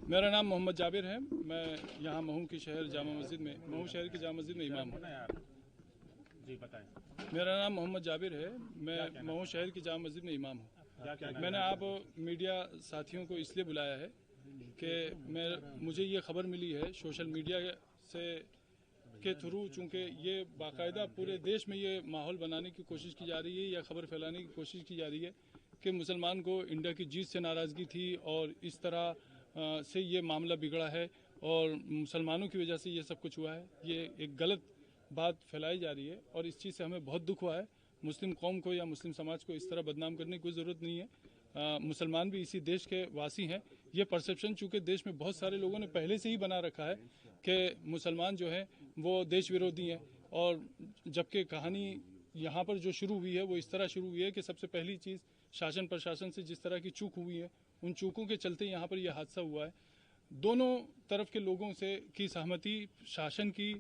मेरा नाम मोहम्मद जाबिर है। मैं यहाँ महू की शहर जामा मस्जिद में, महू शहर की जामा मस्जिद में इमाम हूँ। जी बताएं। मेरा नाम मोहम्मद जाबिर है। मैं महू शहर की जामा मस्जिद में इमाम हूँ। मैंने आप मीडिया साथियों को इसलिए बुलाया है कि मुझे ये खबर मिली है सोशल मीडिया से के थ्रू, चूँकि ये बाकायदा पूरे देश में ये माहौल बनाने की कोशिश की जा रही है या खबर फैलाने की कोशिश की जा रही है कि मुसलमान को इंडिया की जीत से नाराज़गी थी और इस तरह से ये मामला बिगड़ा है और मुसलमानों की वजह से ये सब कुछ हुआ है। ये एक गलत बात फैलाई जा रही है और इस चीज़ से हमें बहुत दुख हुआ है। मुस्लिम कौम को या मुस्लिम समाज को इस तरह बदनाम करने की कोई ज़रूरत नहीं है। मुसलमान भी इसी देश के वासी हैं। ये परसेप्शन चूँकि देश में बहुत सारे लोगों ने पहले से ही बना रखा है कि मुसलमान जो है वो देश विरोधी हैं, और जबकि कहानी यहाँ पर जो शुरू हुई है वो इस तरह शुरू हुई है कि सबसे पहली चीज़ शासन प्रशासन से जिस तरह की चूक हुई है, उन चूकों के चलते यहाँ पर यह हादसा हुआ है। दोनों तरफ के लोगों से की सहमति, शासन की,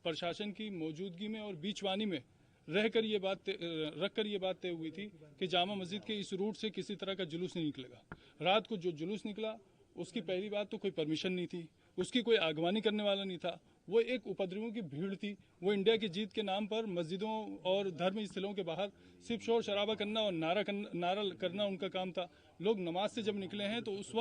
प्रशासन की मौजूदगी में और बीचवानी में रहकर ये बात रखकर ये बात तय हुई थी कि जामा मस्जिद के इस रूट से किसी तरह का जुलूस नहीं निकलेगा। रात को जो जुलूस निकला उसकी पहली बात तो कोई परमिशन नहीं थी, उसकी कोई आगवानी करने वाला नहीं था। वो एक उपद्रवियों की भीड़ थी। वो इंडिया की जीत के नाम पर मस्जिदों और धर्म स्थलों के बाहर सिर्फ शोर शराबा करना और नारा करना उनका काम था। लोग नमाज से जब निकले हैं तो उस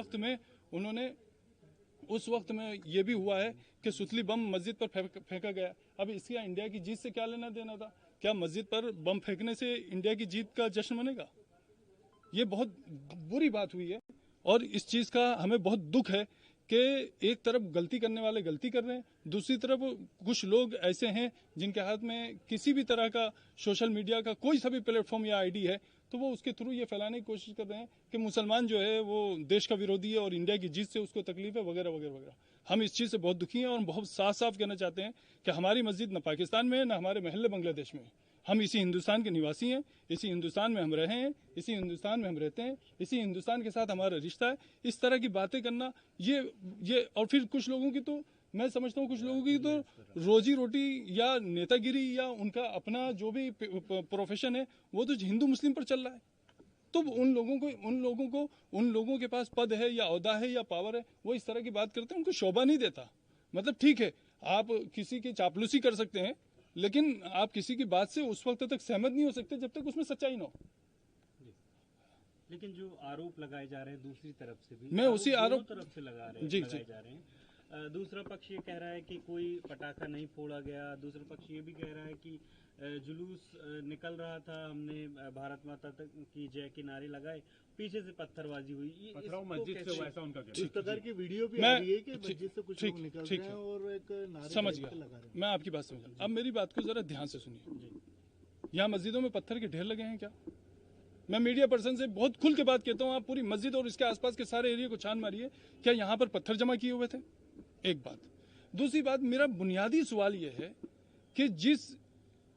वक्त में ये भी हुआ है कि सुतली बम मस्जिद पर फेंका गया। अब इसका इंडिया की जीत से क्या लेना देना था? क्या मस्जिद पर बम फेंकने से इंडिया की जीत का जश्न मनेगा? ये बहुत बुरी बात हुई है और इस चीज़ का हमें बहुत दुख है कि एक तरफ गलती करने वाले गलती कर रहे हैं, दूसरी तरफ कुछ लोग ऐसे हैं जिनके हाथ में किसी भी तरह का सोशल मीडिया का कोई सा भी प्लेटफॉर्म या आईडी है तो वो उसके थ्रू ये फैलाने की कोशिश कर रहे हैं कि मुसलमान जो है वो देश का विरोधी है और इंडिया की जीत से उसको तकलीफ है वगैरह वगैरह वगैरह। हम इस चीज़ से बहुत दुखी हैं और बहुत साफ साफ कहना चाहते हैं कि हमारी मस्जिद न पाकिस्तान में है न हमारे महल्ले बांग्लादेश में है। हम इसी हिंदुस्तान के निवासी हैं, इसी हिंदुस्तान में हम रहे हैं, इसी हिंदुस्तान में हम रहते हैं, इसी हिंदुस्तान के साथ हमारा रिश्ता है। इस तरह की बातें करना ये और फिर कुछ लोगों की तो मैं समझता हूँ कुछ लोगों की तो रोजी रोटी या नेतागिरी या उनका अपना जो भी प्रोफेशन है वो तो हिंदू मुस्लिम पर चल रहा है। तो उन लोगों के पास पद है या ओहदा है या पावर है, वो इस तरह की बात करते हैं, उनको शोभा नहीं देता। मतलब ठीक है, आप किसी की चापलूसी कर सकते हैं लेकिन आप किसी की बात से उस वक्त तक सहमत नहीं हो सकते जब तक उसमें सच्चाई न हो। लेकिन जो आरोप लगाए जा रहे हैं दूसरी तरफ से भी, मैं उसी आरोप तरफ से लगाए जा रहे हैं। दूसरा पक्ष ये कह रहा है कि कोई पटाखा नहीं फोड़ा गया, दूसरा पक्ष ये भी कह रहा है कि जुलूस निकल रहा था, हमने भारत माता तक की जय के नारे लगाए, पीछे से पत्थरबाजी हुई। मस्जिद से हुआ ऐसा उनका कहना। इस प्रकार की वीडियो भी आ रही है कि मस्जिद से कुछ लोग निकल रहे हैं और एक नारे समझ गया, मैं आपकी बात समझ गया। अब मेरी बात को जरा ध्यान से सुनिए। यहाँ मस्जिदों में पत्थर के ढेर लगे हैं क्या? मैं मीडिया पर्सन से बहुत खुल के बात कहता हूँ, आप पूरी मस्जिद और इसके आसपास के सारे एरिया को छान मारिए, क्या यहाँ पर पत्थर जमा किए हुए थे? एक बात। दूसरी बात, मेरा बुनियादी सवाल यह है कि जिस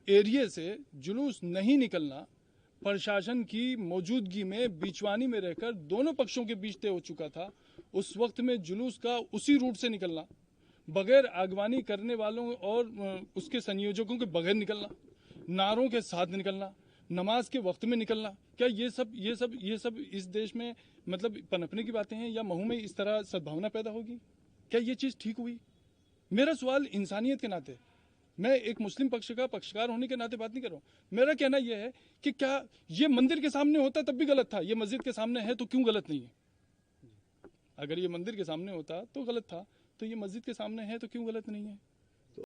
एरिया से जुलूस नहीं निकलना प्रशासन की मौजूदगी में बीचवानी में रहकर दोनों पक्षों के बीच तय हो चुका था, उस वक्त में जुलूस का उसी रूट से निकलना, बगैर आगवानी करने वालों और उसके संयोजकों के बगैर निकलना, नारों के साथ निकलना, नमाज के वक्त में निकलना, क्या ये सब इस देश में मतलब पनपने की बातें हैं या महू में इस तरह सद्भावना पैदा होगी? क्या ये चीज़ ठीक हुई? मेरा सवाल इंसानियत के नाते, मैं एक मुस्लिम पक्ष का पक्षकार होने के नाते बात नहीं कर रहा हूँ। मेरा कहना यह है कि क्या ये मंदिर के सामने होता तब भी गलत था, ये मस्जिद के सामने है तो क्यों गलत नहीं है? अगर ये मंदिर के सामने होता तो गलत था, तो ये मस्जिद के सामने है तो क्यों गलत नहीं है?